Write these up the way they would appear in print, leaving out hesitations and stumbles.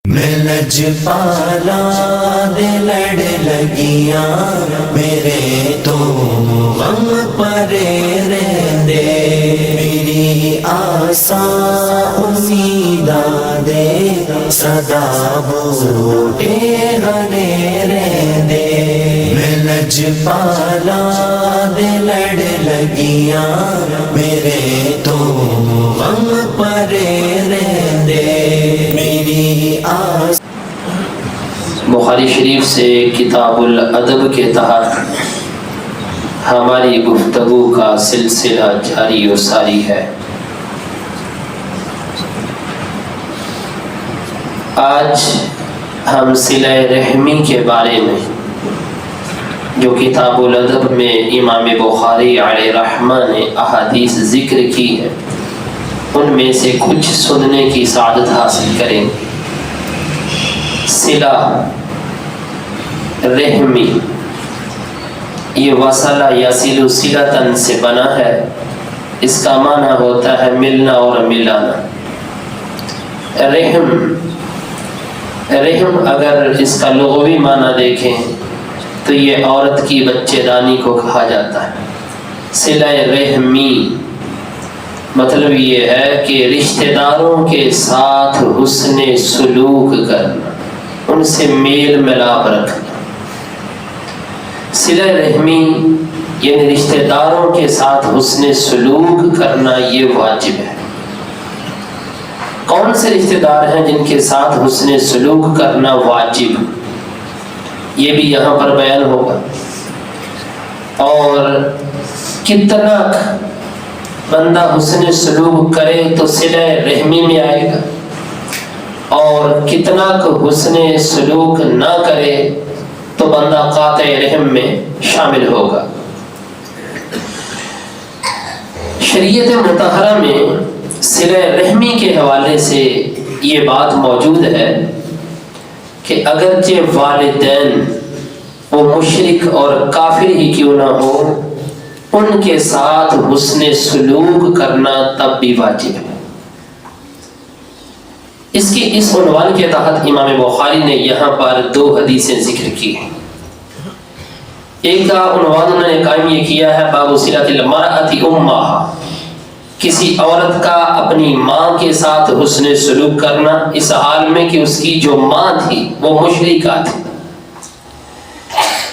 میں لجپالا دے لڑ لگیاں میرے تو غم پرے رہندے میری آساں امیداں دے صدا بوٹے ہرے رہندے میں لجپالا دے لڑ لگیاں میرے تو غم پرے رہندے میری بخاری شریف سے کتاب الادب کے تحت ہماری گفتگو کا سلسلہ جاری و ساری ہے۔ آج ہم صلہ رحمی کے بارے میں جو کتاب الادب میں امام بخاری علیہ رحمہ نے احادیث ذکر کی ہے ان میں سے کچھ سننے کی سعادت حاصل کریں گے۔ صلہ رحمی یہ وصلہ یصل صلۃً سے بنا ہے، اس کا معنی ہوتا ہے ملنا اور ملانا۔ رحم اگر اس کا لغوی معنی دیکھیں تو یہ عورت کی بچے دانی کو کہا جاتا ہے۔ صلہ رحمی مطلب یہ ہے کہ رشتہ داروں کے ساتھ حسن سلوک کرنا، ان سے میل ملاپ رکھنا۔ صلہ رحمی یعنی رشتہ داروں کے ساتھ حسن سلوک کرنا یہ واجب ہے۔ کون سے رشتہ دار ہیں جن کے ساتھ حسن سلوک کرنا واجب، یہ بھی یہاں پر بیان ہوگا، اور کتنا بندہ حسن سلوک کرے تو صلہ رحمی میں آئے گا، اور کتنا حسن سلوک نہ کرے تو بندہ قاطع رحم میں شامل ہوگا۔ شریعت مطہرہ میں صلہ رحمی کے حوالے سے یہ بات موجود ہے کہ اگرچہ والدین وہ مشرک اور کافر ہی کیوں نہ ہو، ان کے ساتھ حسن سلوک کرنا تب بھی واجب ہے۔ اس عنوان کے تحت امام بخاری نے یہاں پر دو حدیثیں ذکر کی ہیں۔ ایک کا عنوان انہوں نے قائم یہ کیا ہے باب صلۃ المرأۃ امہا، کسی عورت کا اپنی ماں کے ساتھ حسن سلوک کرنا اس حال میں کہ اس کی جو ماں تھی وہ مشرکہ تھی۔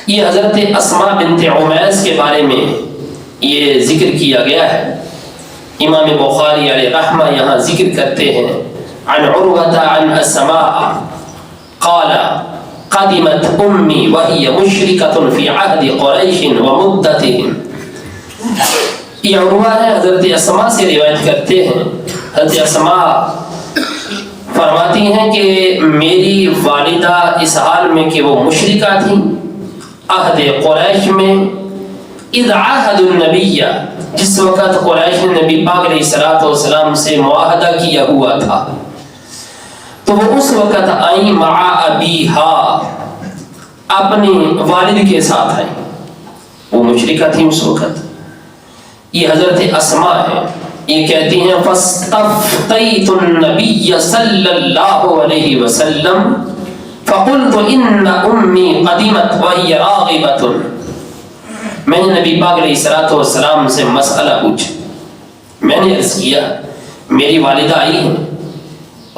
یہ حضرت اسماء بنت عمیس کے بارے میں یہ ذکر کیا گیا ہے۔ امام بخاری علیہ رحمہ یہاں ذکر کرتے ہیں عن عروة عن اسماء قال قدمت امي وهي مشركة في عهد قريش ومدتهم۔ یہ عروہ ہے حضرت اسماء سے روایت کرتے ہیں، حضرت اسماء فرماتی ہیں کہ میری والدہ اس حال میں کہ وہ مشرکہ تھیں عہد قریش میں، اذ عاہد النبی، جس وقت قریش نے نبی پاک علیہ السلام سے معاہدہ کیا ہوا تھا، تو وہ اس وقت آئیں مع ابیہا، اپنے والد کے ساتھ آئیں، وہ مشرکہ تھی اس وقت۔ یہ حضرت اسماء ہے، یہ کہتی ہیں فاستفتیت النبی صلی اللہ علیہ وسلم فقلت ان امی قدمت وہی راغبۃ، میں نے نبی پاک علیہ السلام سے مسئلہ پوچھا، میں نے عرض کیا میری والدہ آئی ہیں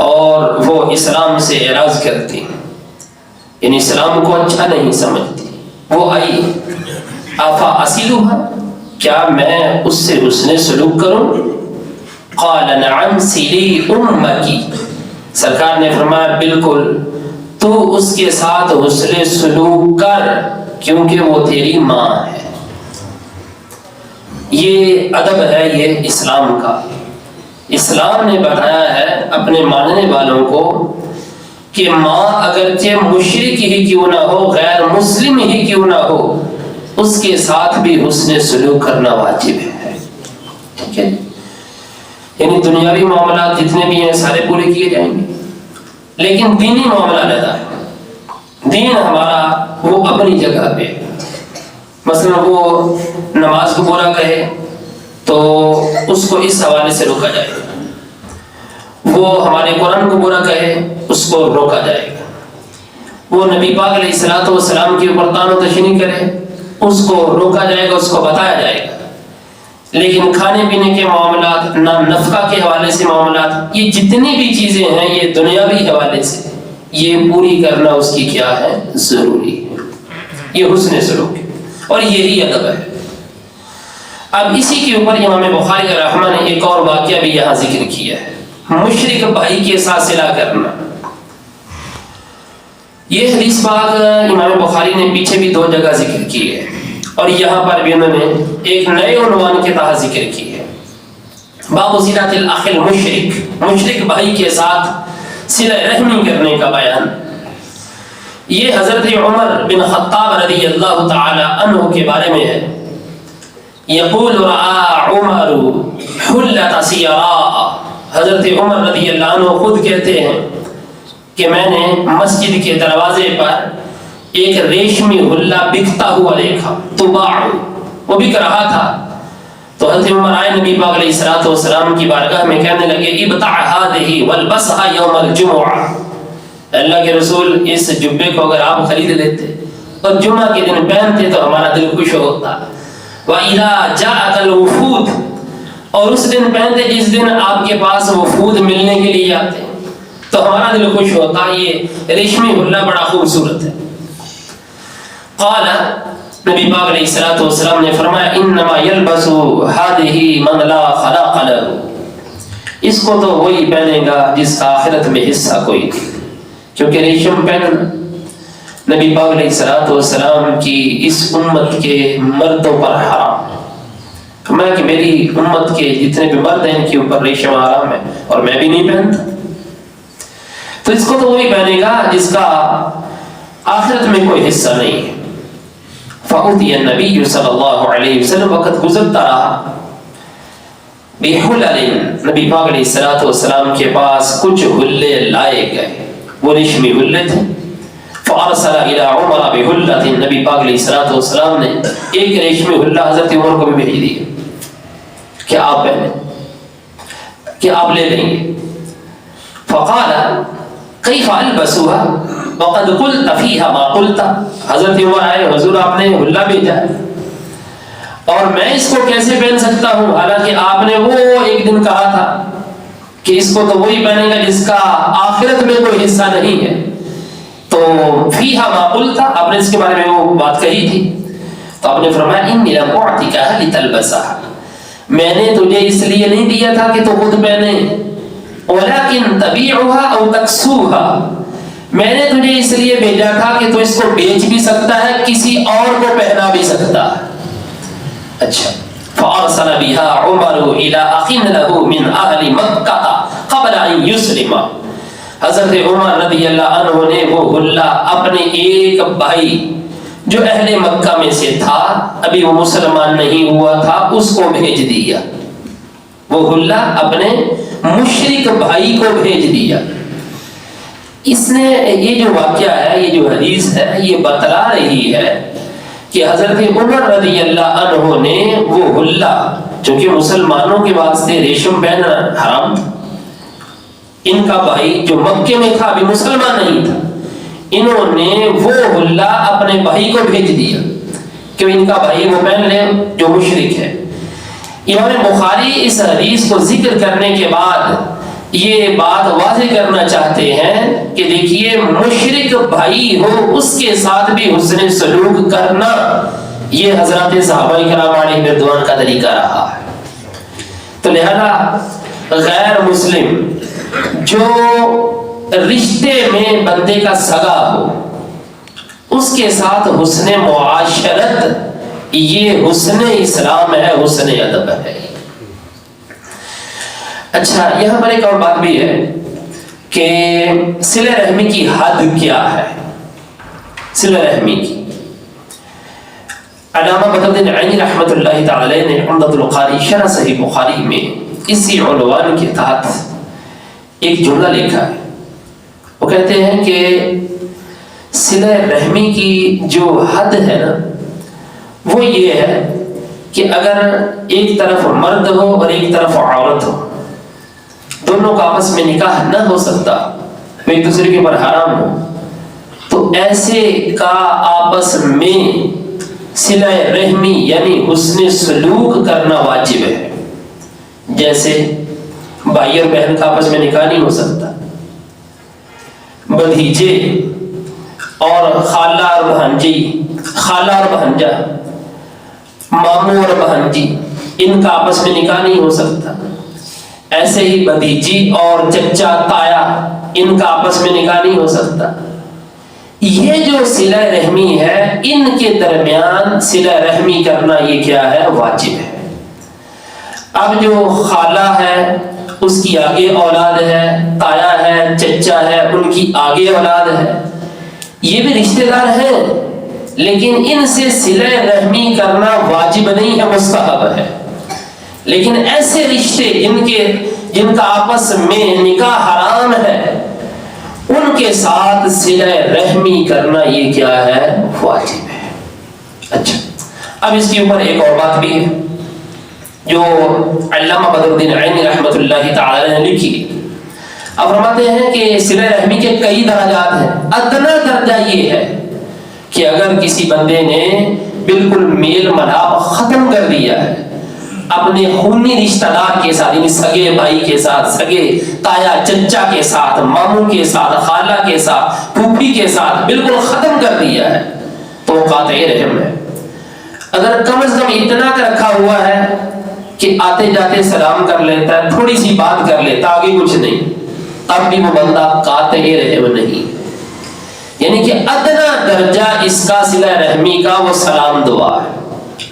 اور وہ اسلام سے اعراض کرتی ہیں، یعنی اسلام کو اچھا نہیں سمجھتی، وہ آئی افا اصلها، کیا میں اس سے حسن سلوک کروں؟ قال نعم صلی امکی، سرکار نے فرمایا بالکل تو اس کے ساتھ حسن سلوک کر کیونکہ وہ تیری ماں ہے۔ یہ ادب ہے یہ اسلام کا۔ اسلام نے بتایا ہے اپنے ماننے والوں کو کہ ماں اگرچہ مشرک ہی کیوں نہ ہو، غیر مسلم ہی کیوں نہ ہو، اس کے ساتھ بھی حسن سلوک کرنا واجب ہے۔ ٹھیک ہے، یعنی دنیاوی معاملات جتنے بھی ہیں سارے پورے کیے جائیں گے، لیکن دینی معاملہ علیحدہ ہے۔ دین ہمارا وہ اپنی جگہ پہ، مثلا وہ نماز کو برا کہے تو اس کو اس حوالے سے روکا جائے، وہ ہمارے قرآن کو برا کہے اس کو روکا جائے گا. وہ نبی پاک علیہ الصلوۃ والسلام کے اوپر تان و تشنی کرے اس کو روکا جائے گا, اس کو بتایا جائے گا. لیکن کھانے پینے کے معاملات, نفقہ کے حوالے سے معاملات, یہ جتنی بھی چیزیں ہیں یہ دنیاوی حوالے سے یہ پوری کرنا اس کی کیا ہے, ضروری ہے. یہ حسن سلوک ہے اور یہی ادب ہے. اب اسی کے اوپر امام بخاری رحمہ نے ایک اور واقعہ بھی یہاں ذکر کیا ہے, مشرک بھائی کے ساتھ صلح کرنا. یہ حدیث پاک امام بخاری نے پیچھے بھی 2 جگہ ذکر کی ہے اور یہاں پر بھی انہوں نے ایک نئے عنوان کے تحت ذکر کی ہے. باب صلۃ الاخ المشرک, مشرک بھائی کے ساتھ صلہ رحمی کرنے کا بیان. یہ حضرت عمر بن خطاب رضی اللہ تعالی عنہ کے بارے میں ہے. یقول رعا عمر حلۃ سیراء, حضرت عمر رضی اللہ عنہ خود کہتے ہیں کہ میں نے مسجد کے دروازے پر ایک ریشمی حلہ بکتا ہوا دیکھا, تباع, وہ بک رہا تھا. تو حضرت عمر آئے نبی پاک علیہ الصلوۃ والسلام کی بارگاہ میں کہنے لگے ابتع هذه والبسها يوم الجمعہ, اللہ کے رسول اس جبے کو اگر آپ خرید لیتے اور جمعہ کے دن پہنتے تو ہمارا دل خوش ہوتا. وَإِذَا جَاءَكَ الْوُفُودُ, اور اس دن پہنتے جس دن آپ کے پاس وفود ملنے کے لیے آتے تو ہمارا دل خوش ہوتا. یہ ریشمی حلہ بڑا خوبصورت ہے. قال, نبی پاک علیہ الصلوۃ والسلام نے فرمایا انما يلبس هذه من لا خلاق له, اس کو تو وہی پہنے گا جس کا آخرت میں حصہ کوئی نہیں. کیونکہ ریشم پہننا نبی پاک علیہ الصلوۃ والسلام کی اس امت کے مردوں پر حرام ہے. فرمایا کہ میری امت کے جتنے بھی مرد ہیں ان کے اوپر ریشم حرام ہے اور میں بھی نہیں پہنتا. تو اس کو تو وہی پہنے گا جس کا آخرت میں کوئی حصہ نہیں ہے. فأتي النبي صلی اللہ علیہ وسلم, وقت گزرتا رہا, بحلل, نبی پاک علیہ الصلوۃ والسلام کے پاس کچھ حلے لائے گئے, وہ ریشمی حلے تھے. فارسل الى عمر بحلۃ, نبی پاک علیہ الصلوۃ والسلام نے ایک ریشمی حلہ حضرت عمر کو بھی بھیج دیا کہ آپ پہنیں, کہ آپ لے لیں گے. فقال کیف البسوها وقد قلت فيها ما قلت, حضرت عمر آئے, حضور آپ نے حلہ بھیجا اور میں اس کو کیسے پہن سکتا ہوں, حالانکہ آپ نے وہ ایک دن کہا تھا کہ اس کو تو وہی پہنے گا جس کا آخرت میں کوئی حصہ نہیں ہے. تو فیہا ما قلت, آپ نے اس کے بارے میں وہ بات کہی تھی. تو آپ نے فرمایا انی لم اعطیکہ لتلبسها, میں نے تجھے اس لیے نہیں دیا تھا کہ تو خود پہنے, ولکن تبیعها او تکسوها, میں نے تجھے اس لیے بھیجا تھا کہ تو اس کو بیچ بھی سکتا ہے, کسی اور کو پہنا بھی سکتا ہے. اچھا. فارسل بها عمر الى اخ له من اهل مکہ قبل ان يسلم, حضرت عمر رضی اللہ عنہ نے وہ حلہ اپنے ایک بھائی جو اہل مکہ میں سے تھا, ابھی وہ مسلمان نہیں ہوا تھا, اس کو بھیج دیا. وہ حلہ اپنے مشرک بھائی کو بھیج دیا. اس نے یہ جو واقعہ ہے, یہ جو حدیث ہے, یہ بتلا رہی ہے کہ حضرت عمر رضی اللہ عنہ نے وہ حلہ, چونکہ مسلمانوں کے واسطے ریشم پہننا حرام تھا, ان کا بھائی جو مکے میں تھا ابھی مسلمان نہیں تھا, انہوں نے وہ حلہ اپنے بھائی کو بھیج دیا کہ ان کا بھائی وہ پہن لے جو مشرک ہے. امام بخاری اس حدیث کو ذکر کرنے کے بعد یہ بات واضح کرنا چاہتے ہیں کہ دیکھیے مشرک بھائی ہو اس کے ساتھ بھی حسن سلوک کرنا یہ حضرات صحابہ کرام علیہ رضوان کا طریقہ رہا ہے. تو لہذا غیر مسلم جو رشتے میں بندے کا سگا ہو اس کے ساتھ حسن معاشرت یہ حسن اسلام ہے, حسن ادب ہے. اچھا, یہاں پر ایک اور بات بھی ہے کہ صلہ رحمی کی حد کیا ہے. صلہ رحمی کی علامہ بدر الدین عینی رحمۃ اللہ تعالی نے عمدۃ القاری شرح صحیح بخاری میں اسی عنوان کے تحت ایک جملہ لکھا ہے. وہ کہتے ہیں کہ صلہ رحمی کی جو حد ہے نا وہ یہ ہے کہ اگر ایک طرف مرد ہو اور ایک طرف عورت ہو, دونوں کا آپس میں نکاح نہ ہو سکتا وہ ایک دوسرے کے اوپر حرام ہو، تو ایسے کا آپس میں صلہ رحمی یعنی حسن سلوک کرنا واجب ہے۔ جیسے بھائی اور بہن کا آپس میں نکاح نہیں ہو سکتا، بھتیجے اور خالہ اور بھانجی، خالہ اور بھانجا، ماموں اور بھانجی، ان کا آپس میں نکاح نہیں ہو سکتا۔ ایسے ہی بھتیجی اور چچا تایا، ان کا آپس میں نکاح نہیں ہو سکتا۔ یہ جو صلہ رحمی ہے، ان کے درمیان صلہ رحمی کرنا یہ کیا ہے؟ واجب ہے۔ اب جو خالہ ہے اس کی آگے اولاد ہے، تایا ہے، چچا ہے، ان کی آگے اولاد ہے، یہ بھی رشتہ دار ہیں، لیکن ان سے صلہ رحمی کرنا واجب نہیں ہے، مستحب ہے۔ لیکن ایسے رشتے جن کا آپس میں نکاح حرام ہے، ان کے ساتھ صلہ رحمی کرنا یہ کیا ہے؟ واجب ہے۔ اچھا، اب اس کے اوپر ایک اور بات بھی ہے جو علامہ بدر الدین عینی رحمۃ اللہ تعالی نے لکھی۔ اب فرماتے ہیں کہ صلہ رحمی کے کئی درجات ہیں۔ ادنا درجہ یہ ہے کہ اگر کسی بندے نے بالکل میل ملاپ ختم کر دیا ہے اپنے خونی رشتہ دار کے ساتھ، یعنی سگے بھائی کے ساتھ، سگے تایا چچا کے ساتھ، ماموں کے ساتھ، خالہ کے ساتھ، پھوپھی کے ساتھ بالکل ختم کر دیا ہے، تو قاطع رحم ہے۔ اگر کم از کم اتنا کا رکھا ہوا ہے کہ آتے جاتے سلام کر لیتا ہے، تھوڑی سی بات کر لیتا، آگے کچھ نہیں، تب بھی وہ بندہ قاطع رحم نہیں۔ یعنی کہ ادنا درجہ اس کا صلہ رحمی کا وہ سلام دعا ہے،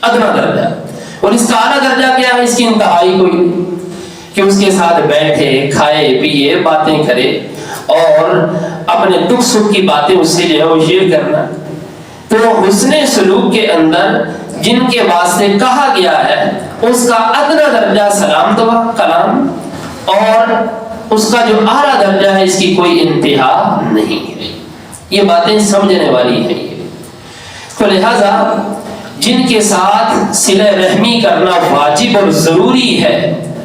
ادنا درجہ۔ اور اس کا اعلیٰ درجہ کیا ہے؟ اس کی انتہائی کوئی نہیں کہ اس کے ساتھ بیٹھے، کھائے پیے، باتیں کرے اور اپنے دکھ سکھ کی باتیں اس سے جو ہے وہ شیئر کرنا۔ تو حسن سلوک کے اندر جن کے واسطے کہا گیا ہے اس کا ادنا درجہ سلام دعا، کلام، اور اس کا جو اعلیٰ درجہ ہے اس کی کوئی انتہا نہیں ہے۔ یہ باتیں سمجھنے والی ہیں۔ تو لہذا جن کے ساتھ صلہ رحمی کرنا واجب اور ضروری ہے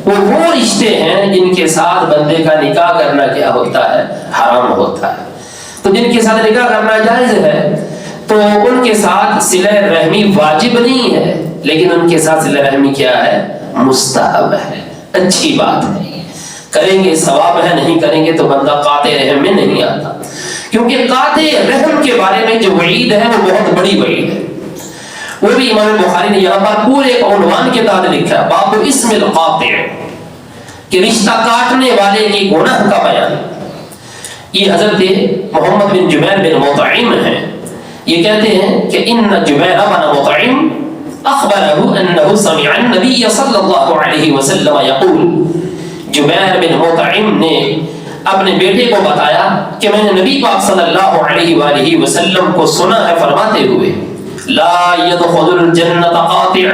وہ رشتے ہیں جن کے ساتھ بندے کا نکاح کرنا کیا ہوتا ہے؟ حرام ہوتا ہے۔ تو جن کے ساتھ نکاح کرنا جائز ہے تو ان کے ساتھ صلہ رحمی واجب نہیں ہے، لیکن ان کے ساتھ صلہ رحمی کیا ہے؟ مستحب ہے، اچھی بات ہے۔ کریں گے ثواب ہے، نہیں کریں گے تو بندہ قاطع رحم میں نہیں آتا، کیونکہ قاطع رحم کے بارے میں جو وعید ہے وہ بہت بڑی وعید ہے۔ وہ بھی امام بخاری نے یہاں پر پورے عنوان کے تحت لکھا ہے، باب اسم القاطع، کہ رشتہ کاٹنے والے کی گناہ کا بیان۔ یہ حضرت محمد بن جبیر بن مطعم ہیں، یہ کہتے ہیں کہ ان جبیر بن مطعم اخبره انه سمع النبي صلی اللہ علیہ وسلم یقول، جبیر بن مطعم نے اپنے بیٹے کو بتایا کہ میں نے نبی پاک صلی اللہ علیہ وآلہ وسلم کو سنا ہے فرماتے ہوئے، لا يدخل الجنت قاطع،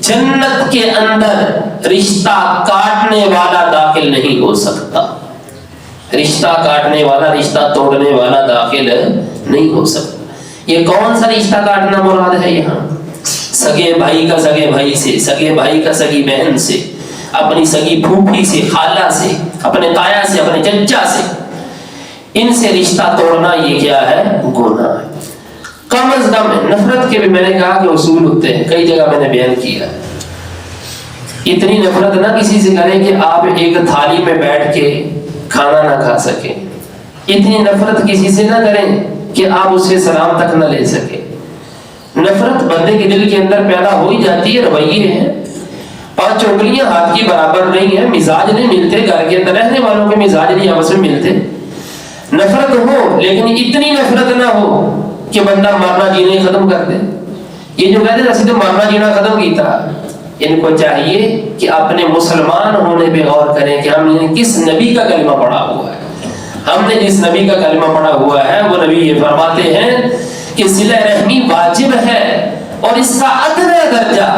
جنت کے اندر رشتہ کاٹنے والا داخل نہیں ہو سکتا۔ رشتہ کاٹنے والا، رشتہ توڑنے والا داخل نہیں ہو سکتا۔ یہ کون سا رشتہ کاٹنا مراد ہے یہاں؟ سگے بھائی کا سگے بھائی سے، سگے بھائی کا سگی بہن سے، اپنی سگی پھوپھی سے، خالہ سے، اپنے تایا سے، اپنے چچا سے، ان سے رشتہ توڑنا یہ کیا ہے؟ گناہ ہے۔ کم از کم نفرت کے بھی میں نے کہا کہ اصول ہوتے ہیں، کئی جگہ میں نے بیان کیا۔ اتنی نفرت نہ کسی سے کریں کہ آپ ایک تھالی میں بیٹھ کے کھانا نہ کھا سکیں، اتنی نفرت کسی سے نہ کریں کہ آپ اس سے سلام تک نہ لے سکیں۔ نفرت بندے کے دل کے اندر پیدا ہو ہی جاتی ہے، رویے ہیں، 5 انگلیاں ہاتھ کی برابر نہیں ہیں، مزاج نہیں ملتے، گھر کے اندر رہنے والوں کے مزاج نہیں آپس میں ملتے۔ نفرت ہو لیکن اتنی نفرت نہ ہو کہ بندہ مرنا جینا ختم کر دے۔ یہ جو کہتے ہیں اسی تو مرنا جینا ختم کیتا، ان کو چاہیے کہ اپنے مسلمان ہونے پہ غور کریں کہ ہم نے کس نبی کا کلمہ پڑھا ہوا ہے۔ ہم نے جس نبی کا کلمہ پڑھا ہوا ہے وہ نبی یہ فرماتے ہیں کہ صلہ رحمی واجب ہے، اور اس کا ادنا درجہ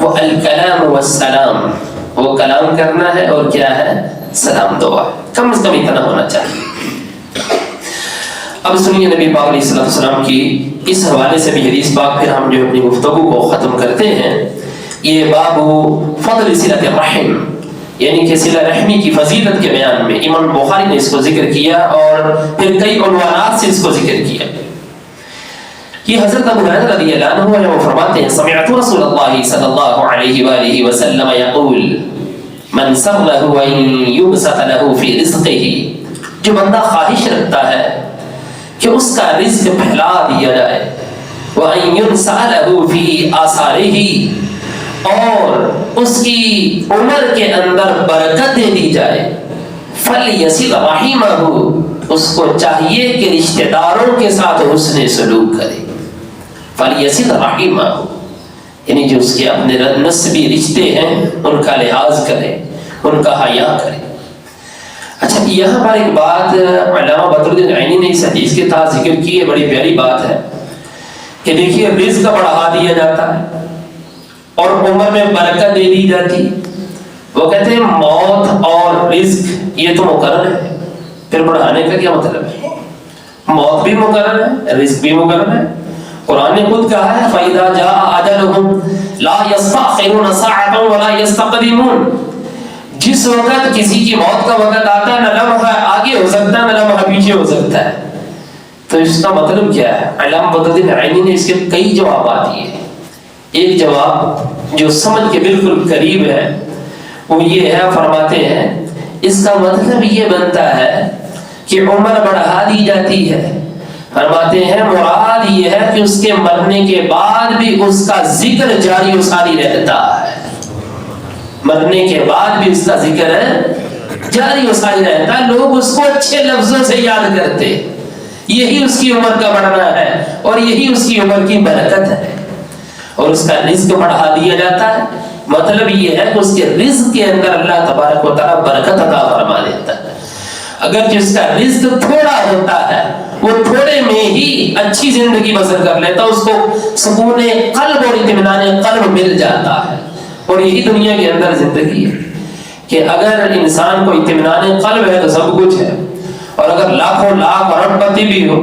وہ الکلام والسلام، وہ کلام کرنا ہے اور کیا ہے؟ سلام دعا، کم از کم اتنا ہونا چاہیے۔ اب سنیے نبی پاک علیہ السلام کی اس حوالے سے بھی حدیث پاک، پھر ہم جو اپنی گفتگو کو ختم کرتے ہیں۔ یہ باب فضل صلۃ الرحم، یعنی کہ صلہ رحمی کی فضیلت کے بیان میں امام بخاری نے اس کو ذکر کیا اور پھر کئی عنوانات سے اس کو ذکر کیا. یہ حضرت ابو ہریرہ رضی اللہ عنہ ہے، وہ فرماتے ہیں سمعت رسول اللہ صلی اللہ علیہ وآلہ وسلم یقول من سرہ ان یبسط له فی رزقہ، جو بندہ خواہش رکھتا ہے کہ اس کا رزق پھیلا دیا جائے، وان ينسأ له فی آثارہ، اور اس کی عمر کے اندر برکت دے دی جائے، فلیصل رحمہ، اس کو چاہیے کہ رشتہ داروں کے ساتھ حسن سلوک کرے. فلیصل رحمہ یعنی جو اس کے اپنے نسبی رشتے ہیں ان کا لحاظ کرے، ان کا حیا کرے. اچھا یہاں پر ایک بات علامہ بدر الدین عینی نے اس حدیث کے تحت ذکر کی ہے، بڑی پیاری بات ہے کہ دیکھیے رزق بڑھا دیا جاتا ہے اور عمر میں برکت دے دی جاتی. وہ کہتے ہیں موت اور رزق یہ تو مقرر ہے، پھر بڑھانے کا کیا مطلب ہے؟ موت بھی مقرر ہے، رزق بھی مقرر ہے. قرآن نے خود کہا ہے فَإِذَا جَاءَ أَجَلُهُمْ لَا يَسْتَأْخِرُونَ سَاعَةً وَلَا يَسْتَقْدِمُونَ، جس وقت کسی کی موت کا وقت آتا ہے نہ لمحہ آگے ہو سکتا ہے نہ لمحہ پیچھے ہو سکتا ہے. تو اس کا مطلب کیا ہے؟ علامہ بدر الدین عینی نے اس کے کئی جوابات دیے. ایک جواب جو سمجھ کے بالکل قریب ہے وہ یہ ہے، فرماتے ہیں اس کا مطلب یہ بنتا ہے کہ عمر بڑھا دی جاتی ہے. فرماتے ہیں مراد یہ ہے کہ اس کے مرنے کے بعد بھی اس کا ذکر جاری و ساری رہتا ہے، مرنے کے بعد بھی اس کا ذکر جاری و ساری رہتا ہے، لوگ اس کو اچھے لفظوں سے یاد کرتے. یہی اس کی عمر کا بڑھنا ہے اور یہی اس کی عمر کی برکت ہے. اور اس کا رزق بڑھا دیا جاتا ہے، مطلب یہ ہے کہ اس کے رزق کے اندر اللہ تبارک و تعالیٰ برکت عطا فرما دیتا ہے. اگر جس کا رزق تھوڑا ہوتا ہے وہ تھوڑے میں ہی اچھی زندگی بسر کر لیتا، اس کو سکون قلب اور اطمینان قلب مل جاتا ہے. اور یہی دنیا کے اندر زندگی ہے کہ اگر انسان کو اطمینان قلب ہے تو سب کچھ ہے، اور اگر لاکھوں لاکھ ارب پتی بھی ہو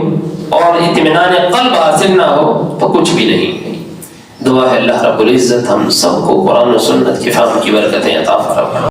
اور اطمینان قلب حاصل نہ ہو تو کچھ بھی نہیں. دعا ہے اللہ رب العزت ہم سب کو قرآن و سنت کی فہم کی برکتیں عطا فرمائے.